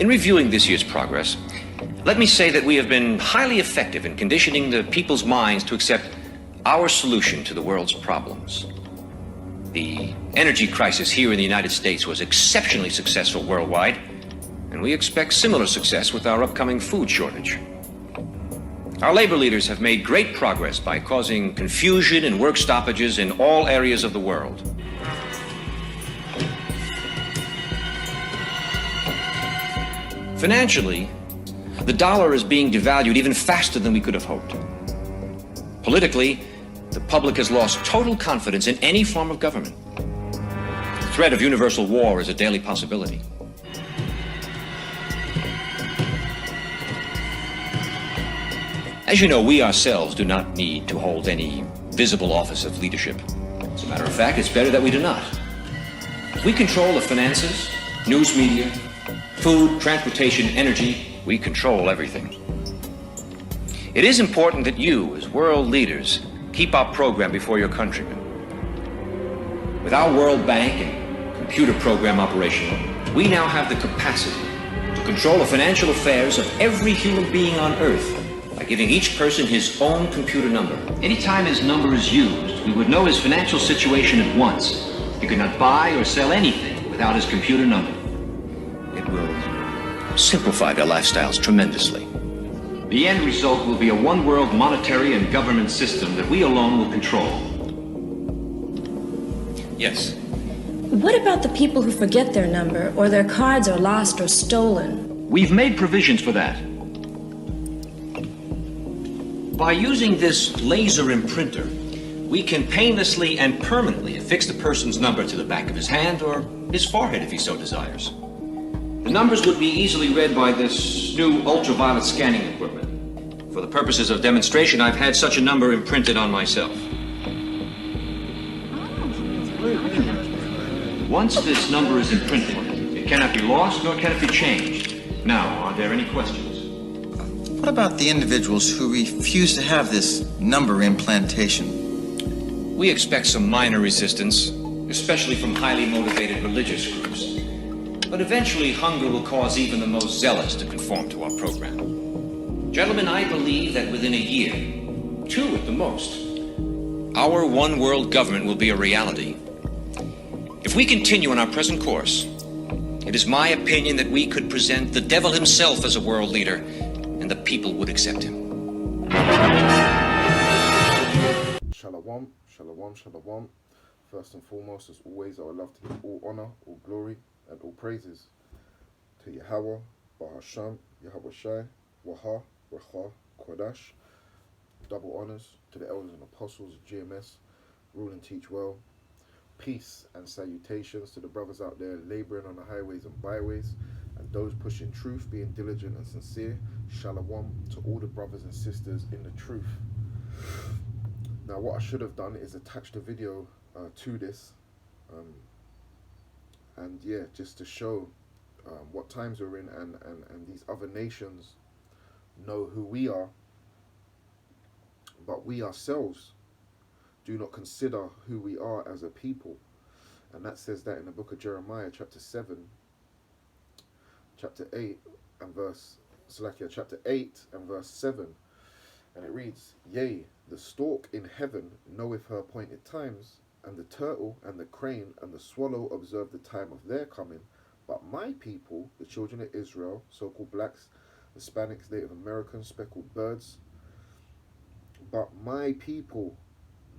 In reviewing this year's progress, let me say that we have been highly effective in conditioning the people's minds to accept our solution to the world's problems. The energy crisis here in the United States was exceptionally successful worldwide, and we expect similar success with our upcoming food shortage. Our labor leaders have made great progress by causing confusion and work stoppages in all areas of the world. Financially, the dollar is being devalued even faster than we could have hoped. Politically, the public has lost total confidence in any form of government. The threat of universal war is a daily possibility. As you know, we ourselves do not need to hold any visible office of leadership. As a matter of fact, it's better that we do not. We control the finances, news media, food, transportation, energy. We control everything. It is important that you, as world leaders, keep our program before your countrymen. With our World Bank and computer program operational, we now have the capacity to control the financial affairs of every human being on Earth by giving each person his own computer number. Anytime his number is used, we would know his financial situation at once. He could not buy or sell anything without his computer number. It will simplify their lifestyles tremendously. The end result will be a one-world monetary and government system that we alone will control. Yes. What about the people who forget their number, or their cards are lost or stolen? We've made provisions for that. By using this laser imprinter, we can painlessly and permanently affix the person's number to the back of his hand or his forehead if he so desires. The numbers would be easily read by this new ultraviolet scanning equipment. For the purposes of demonstration, I've had such a number imprinted on myself. Once this number is imprinted, it cannot be lost nor can it be changed. Now, are there any questions? What about the individuals who refuse to have this number implantation? We expect some minor resistance, especially from highly motivated religious groups. But eventually, hunger will cause even the most zealous to conform to our program. Gentlemen, I believe that within a year, 2 at the most, our one world government will be a reality. If we continue on our present course, it is my opinion that we could present the devil himself as a world leader, and the people would accept him. Shalom, shalom, shalom. First and foremost, as always, I would love to give all honor, all glory, and all praises to Yahweh, Bahasham, Yahweh Shai, Waha, Racha, Kodash. Double honors to the elders and apostles of GMS, rule and teach well. Peace and salutations to the brothers out there laboring on the highways and byways, and those pushing truth, being diligent and sincere. Shalom to all the brothers and sisters in the truth. Now, what I should have done is attach the video to this, and yeah, just to show what times we're in, and these other nations know who we are, but we ourselves do not consider who we are as a people. And that says that in the book of Jeremiah, chapter 7, chapter 8 and verse 7. And it reads, Yea, the stork in heaven knoweth her appointed times, and the turtle and the crane and the swallow observe the time of their coming. But my people, the children of Israel, so-called blacks, Hispanics, Native Americans, speckled birds, but my people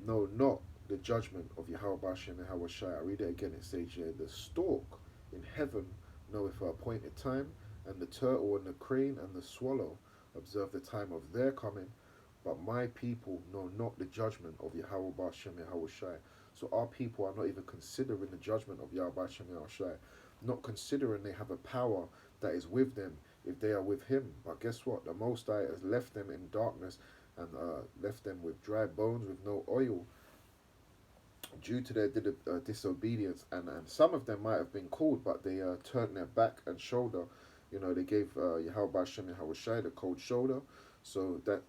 know not the judgment of Yahweh Bashem and Yahweh Shai. I read it again. It says here, the stork in heaven knoweth her appointed time, and the turtle and the crane and the swallow observe the time of their coming, but my people know not the judgment of Yahweh Bashem and Yahweh Shai. So our people are not even considering the judgment of Yahweh Bashem and Yahweh Shai, not considering they have a power that is with them if they are with him. But guess what? The Most High has left them in darkness and left them with dry bones, with no oil, due to their disobedience. And some of them might have been called, but they turned their back and shoulder. You know, they gave Yahweh Hashem and Yahweh Shai the cold shoulder. So that,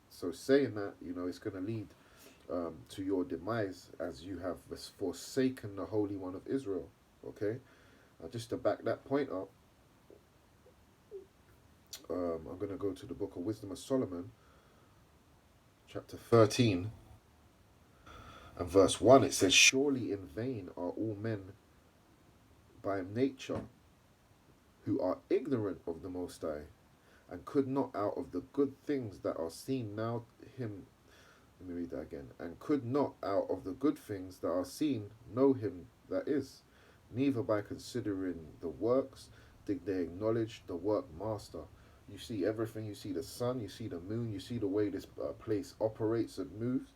so saying that, you know, it's going to lead to your demise, as you have forsaken the Holy One of Israel. Okay, just to back that point up, I'm going to go to the book of Wisdom of Solomon, chapter 13, and verse 1. It says, surely in vain are all men by nature who are ignorant of the Most High, and could not out of the good things that are seen now him. Let me read that again. And could not out of the good things that are seen know him that is. Neither by considering the works did they acknowledge the work master. You see everything. You see the sun. You see the moon. You see the way this place operates and moves.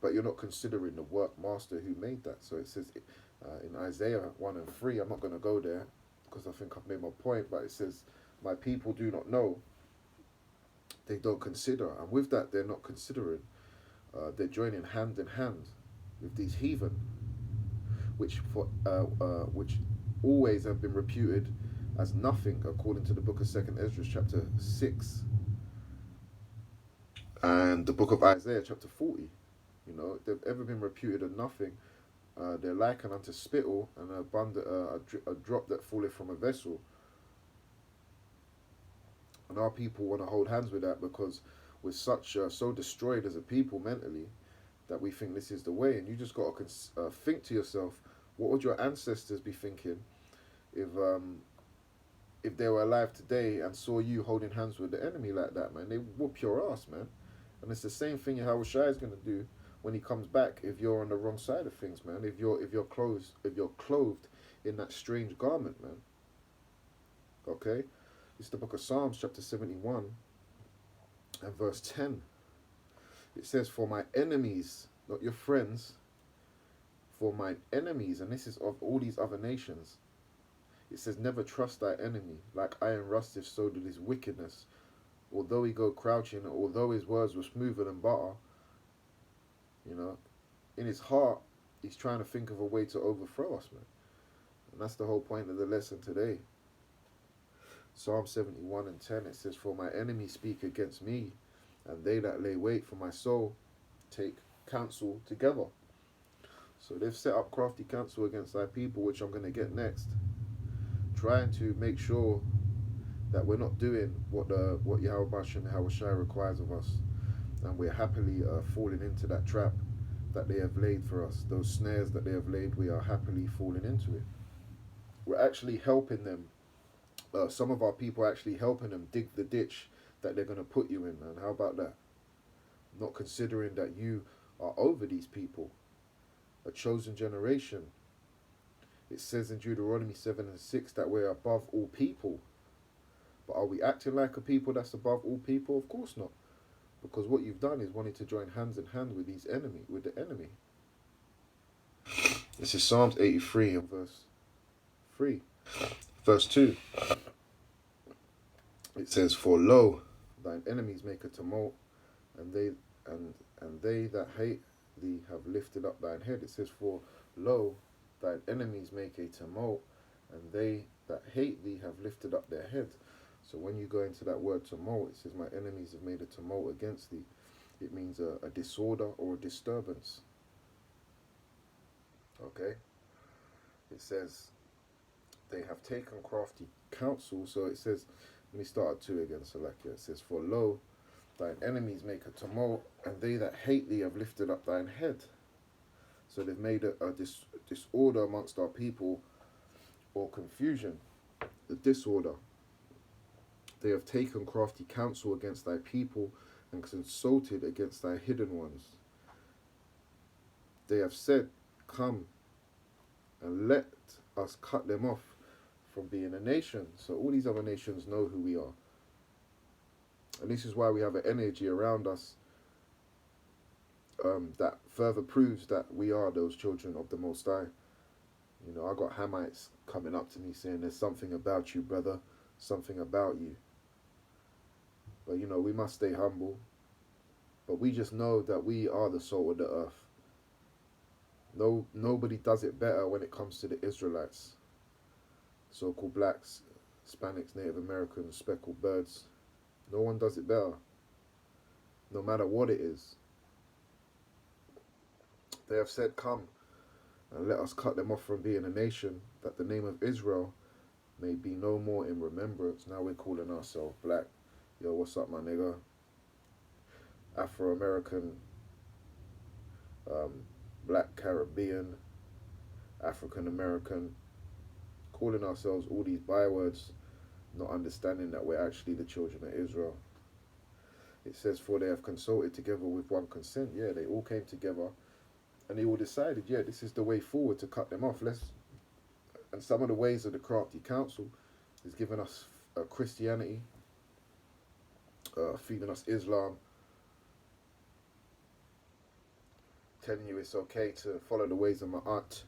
But you're not considering the work master who made that. So it says in Isaiah 1 and 3, I'm not going to go there because I think I've made my point, but it says, my people do not know. They don't consider. And with that, they're not considering. They're joining hand in hand with these heathen, which always have been reputed as nothing, according to the book of 2nd Ezra, chapter 6, and the book of Isaiah, chapter 40. You know, they've ever been reputed as nothing. They're likened unto spittle and a drop that falleth from a vessel. And our people want to hold hands with that because we're so destroyed as a people mentally that we think this is the way. And you just got to think to yourself, what would your ancestors be thinking if they were alive today and saw you holding hands with the enemy like that, man? They whoop your ass, man. And it's the same thing Yahushua is going to do when he comes back if you're on the wrong side of things, man. If you're clothed in that strange garment, man. Okay? It's the book of Psalms, chapter 71, and verse 10. It says, for my enemies, not your friends, for my enemies, and this is of all these other nations, it says, never trust thy enemy. Like iron rusteth, so did his wickedness. Although he go crouching, although his words were smoother than butter, you know, in his heart, he's trying to think of a way to overthrow us, man. And that's the whole point of the lesson today. Psalm 71 and 10, it says, for my enemies speak against me, and they that lay wait for my soul take counsel together. So they've set up crafty counsel against thy people, which I'm going to get next, trying to make sure that we're not doing what Yahweh and Yahushua requires of us, and we're happily falling into that trap that they have laid for us. Those snares that they have laid, we are happily falling into it. We're actually helping them. Some of our people are actually helping them dig the ditch that they're going to put you in, man. How about that? Not considering that you are over these people, a chosen generation. It says in Deuteronomy 7 and 6 that we're above all people. But are we acting like a people that's above all people? Of course not. Because what you've done is wanted to join hands in hand with the enemy. This is Psalms 83 and verse 3. Verse 2. It says, for lo, thine enemies make a tumult, and they that hate thee have lifted up thine head. It says, for lo, thine enemies make a tumult, and they that hate thee have lifted up their head. So when you go into that word tumult, it says, my enemies have made a tumult against thee. It means a disorder or a disturbance. Okay? It says, they have taken crafty counsel. So it says, let me start at 2 again. So like it says, for lo, thine enemies make a tumult, and they that hate thee have lifted up thine head. So they've made a disorder amongst our people, or confusion, the disorder. They have taken crafty counsel against thy people, and consulted against thy hidden ones. They have said, come and let us cut them off from being a nation. So all these other nations know who we are. And this is why we have an energy around us that further proves that we are those children of the Most High. You know, I got Hamites coming up to me saying, there's something about you, brother, something about you. But, you know, we must stay humble. But we just know that we are the salt of the earth. Nobody does it better when it comes to the Israelites. So-called blacks, Hispanics, Native Americans, speckled birds. No one does it better. No matter what it is. They have said, come and let us cut them off from being a nation, that the name of Israel may be no more in remembrance. Now we're calling ourselves black. Yo, what's up, my nigga? Afro-American, black Caribbean, African-American, calling ourselves all these bywords, not understanding that we're actually the children of Israel. It says, for they have consulted together with one consent. Yeah, they all came together and they all decided, yeah, this is the way forward to cut them off. And some of the ways of the Crafty Council is giving us Christianity, feeding us Islam, telling you it's okay to follow the ways of my aunt.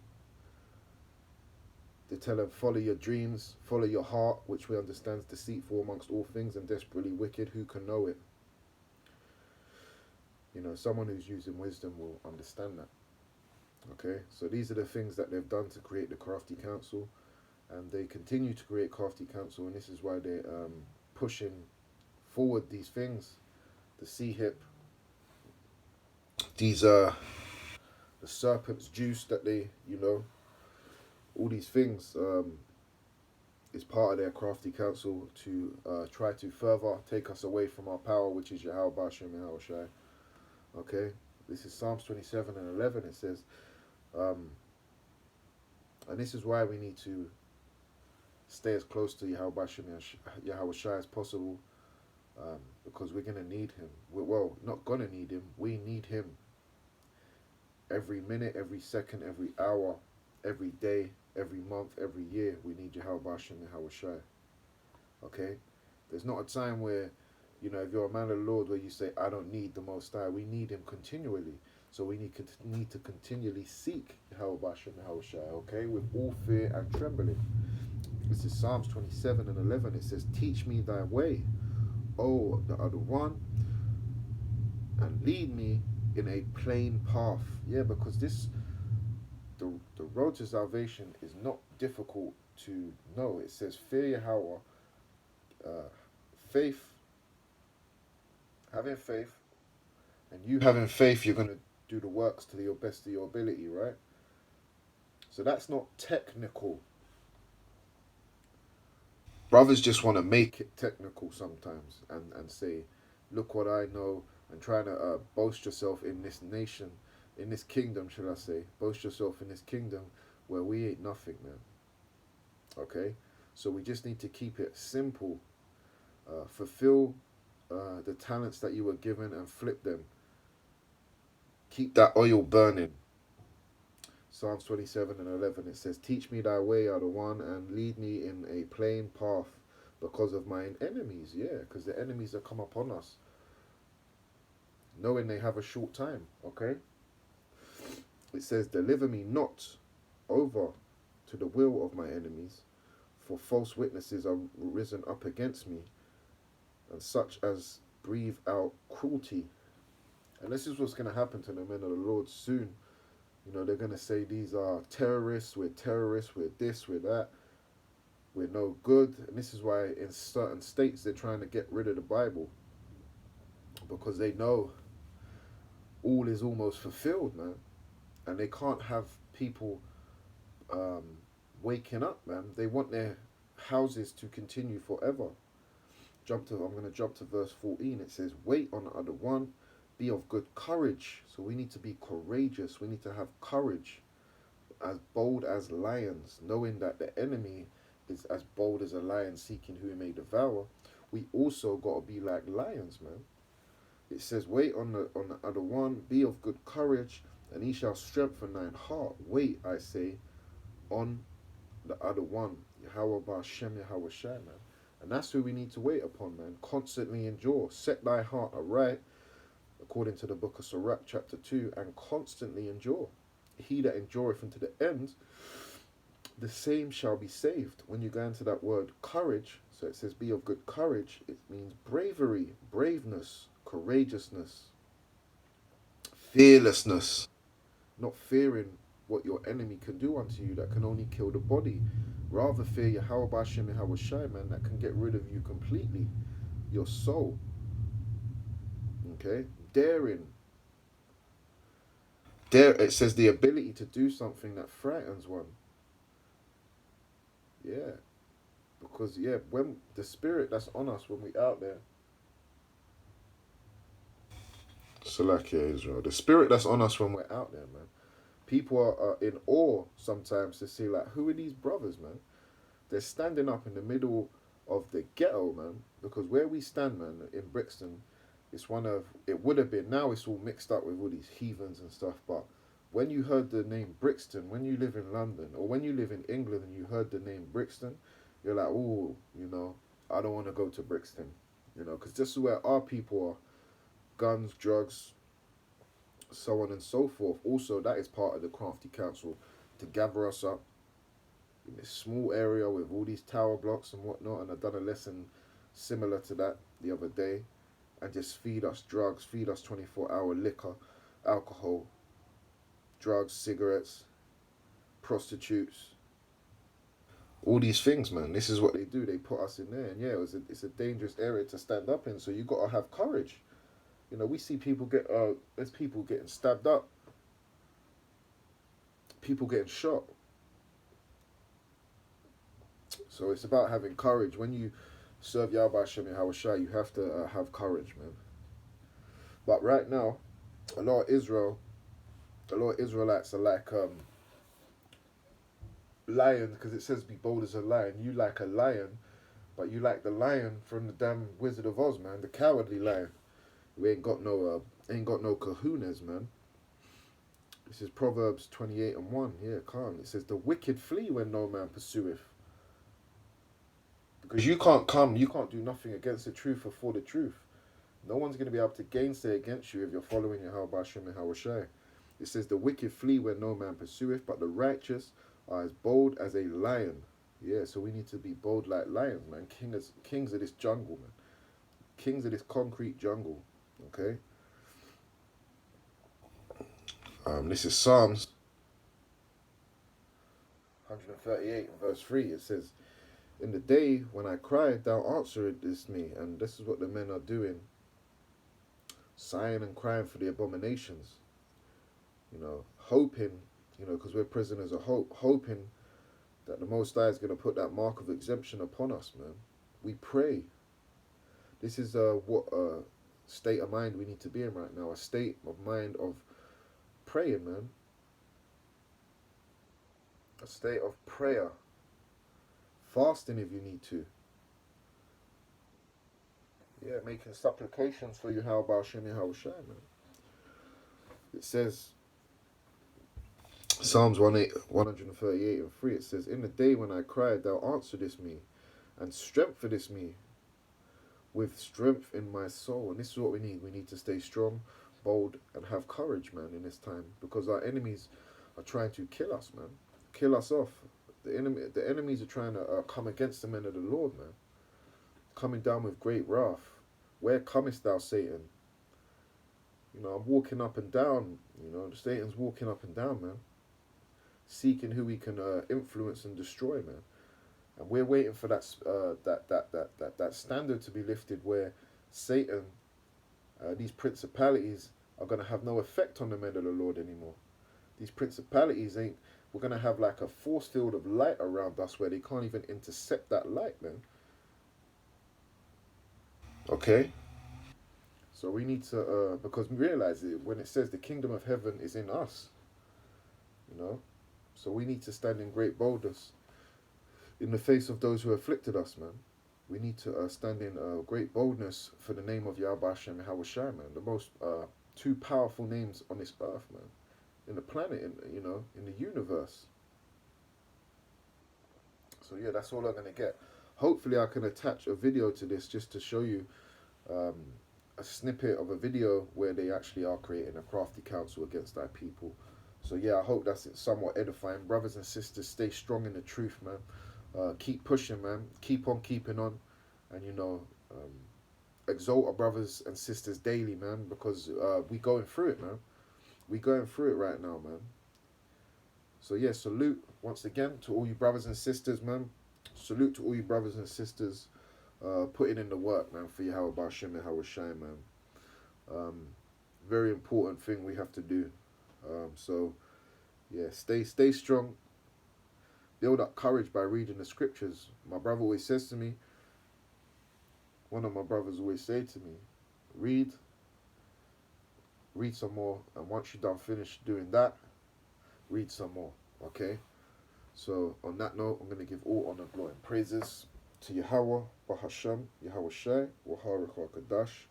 They tell them, follow your dreams, follow your heart, which we understand is deceitful amongst all things and desperately wicked. Who can know it? You know, someone who's using wisdom will understand that. Okay, so these are the things that they've done to create the Crafty Council, and they continue to create Crafty Council, and this is why they're pushing forward these things. The sea hip, these the serpent's juice that they, you know, all these things is part of their Crafty Council to try to further take us away from our power, which is Yahweh Bashem Yahweh Shai. Okay, this is Psalms 27 and 11. It says, and this is why we need to stay as close to Yahweh Bashem Yahweh Shai as possible, because we're going to need him. Well, not going to need him, we need him. Every minute, every second, every hour, every day, every month, every year, we need Yahweh Bashem Yahweh Shai. Okay? There's not a time where, you know, if you're a man of the Lord, where you say, I don't need the Most High. We need him continually. So we need to continually seek Yahweh Bashem Yahweh Shai, okay? With all fear and trembling. This is Psalms 27 and 11. It says, teach me thy way, O the other one, and lead me in a plain path. Yeah, because the road to salvation is not difficult to know. It says, fear Yahweh, faith, having faith, and you having faith, you're going to do the works to the best of your ability, right? So that's not technical. Brothers just want to make it technical sometimes and say, look what I know, and trying to boast yourself in this nation, in this kingdom, shall I say. Boast yourself in this kingdom where we ain't nothing, man. Okay? So we just need to keep it simple. Fulfill the talents that you were given and flip them. Keep that oil burning. Psalms 27 and 11, it says, teach me thy way, O the one, and lead me in a plain path because of mine enemies. Yeah, because the enemies that come upon us, knowing they have a short time. Okay? It says, deliver me not over to the will of my enemies, for false witnesses are risen up against me, and such as breathe out cruelty. And this is what's going to happen to the men of the Lord soon. You know, they're going to say these are terrorists, we're this, we're that, we're no good. And this is why in certain states they're trying to get rid of the Bible, because they know all is almost fulfilled, man. And they can't have people waking up, man. They want their houses to continue forever. I'm going to jump to verse 14. It says, wait on the other one, be of good courage. So we need to be courageous. We need to have courage, as bold as lions, knowing that the enemy is as bold as a lion seeking who he may devour. We also got to be like lions, man. It says, wait on the other one, be of good courage, and he shall strengthen thine heart. Wait, I say, on the other one, Yahweh Bashem Yahweh Shai, man. And that's who we need to wait upon, man. Constantly endure. Set thy heart aright, according to the book of Sirach, chapter 2, and constantly endure. He that endureth unto the end, the same shall be saved. When you go into that word courage, so it says be of good courage, it means bravery, braveness, courageousness, fearlessness, not fearing what your enemy can do unto you that can only kill the body. Rather fear Yahweh Bashem Yahweh Shai, man, that can get rid of you completely, your soul. Okay? Daring. It says the ability to do something that frightens one. Yeah. Because yeah, when the spirit that's on us when we out there. Salakia Israel. The spirit that's on us when we're out there, man. People are in awe sometimes to see like, who are these brothers, man? They're standing up in the middle of the ghetto, man. Because where we stand, man, in Brixton, it's one of, it would have been, now it's all mixed up with all these heathens and stuff, but when you heard the name Brixton, when you live in London, or when you live in England and you heard the name Brixton, you're like, oh, you know, I don't want to go to Brixton, you know, because this is where our people are. Guns, drugs, so on and so forth. Also, that is part of the Crafty Council, to gather us up in this small area with all these tower blocks and whatnot. And I've done a lesson similar to that the other day, and just feed us drugs, feed us 24-hour liquor, alcohol, drugs, cigarettes, prostitutes, all these things, man. This is what they do. They put us in there, and yeah, it's a dangerous area to stand up in. So you got to have courage. You know, we see people there's people getting stabbed up, people getting shot. So it's about having courage. When you serve Yahweh Hashem Yahushua, you have to have courage, man. But right now, a lot of Israelites are like lions, because it says be bold as a lion. You like a lion, but you like the lion from the damn Wizard of Oz, man, the cowardly lion. We ain't got no kahunas, man. This is Proverbs 28:1. Yeah, calm. It says the wicked flee when no man pursueth. Because you can't do nothing against the truth or for the truth. No one's going to be able to gainsay against you if you're following Yahweh Hashem and Yahushua. It says the wicked flee when no man pursueth, but the righteous are as bold as a lion. Yeah, so we need to be bold like lions, man. Kings of this jungle, man. Kings of this concrete jungle. Okay. This is Psalms 138 verse 3. It says, in the day when I cried, thou answeredst me. And this is what the men are doing. Sighing and crying for the abominations. You know, hoping, you know, because we're prisoners of hope, hoping that the Most High is going to put that mark of exemption upon us, man. We pray. This is what state of mind we need to be in right now. A state of mind of praying, man. A state of prayer. Fasting if you need to. Yeah, making supplications for you, how about Shem Yahushua, man. It says, Psalms 138:3, it says, in the day when I cried, thou answeredst me, and strengthenedst me with strength in my soul. And this is what we need. We need to stay strong, bold, and have courage, man, in this time. Because our enemies are trying to kill us, man. Kill us off. The enemies are trying to come against the men of the Lord, man. Coming down with great wrath. Where comest thou, Satan? You know, I'm walking up and down. You know, Satan's walking up and down, man. Seeking who he can influence and destroy, man. And we're waiting for that standard to be lifted where Satan, these principalities are going to have no effect on the men of the Lord anymore. These principalities ain't, we're going to have like a force field of light around us where they can't even intercept that light, man. Okay? So we need to, because we realize it, when it says the kingdom of heaven is in us, you know? So we need to stand in great boldness in the face of those who afflicted us, man. We need to stand in great boldness for the name of Yahweh Hashem Yahushua, man. The most two powerful names on this earth, man. In the planet, in the universe. So yeah, that's all I'm gonna get. Hopefully, I can attach a video to this just to show you a snippet of a video where they actually are creating a crafty counsel against our people. So yeah, I hope that's somewhat edifying. Brothers and sisters, stay strong in the truth, man. Keep pushing, man. Keep on keeping on, and exalt our brothers and sisters daily, man, because we going through it, man. We going through it right now, man. So yeah, salute once again to all you brothers and sisters, man. Salute to all you brothers and sisters putting in the work, man, for Yahweh Hashem and Yahushua, man. Very important thing we have to do. So yeah, stay strong. build up courage by reading the scriptures. My brother always says to me, one of my brothers always say to me, read some more, and once you're done finished doing that, read some more. Okay? So on that note, I'm going to give all honor, glory, and praises to Yahweh, Bahasham, Yahweh Shai, Waharikha Kadash.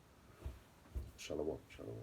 Shalom, shalom.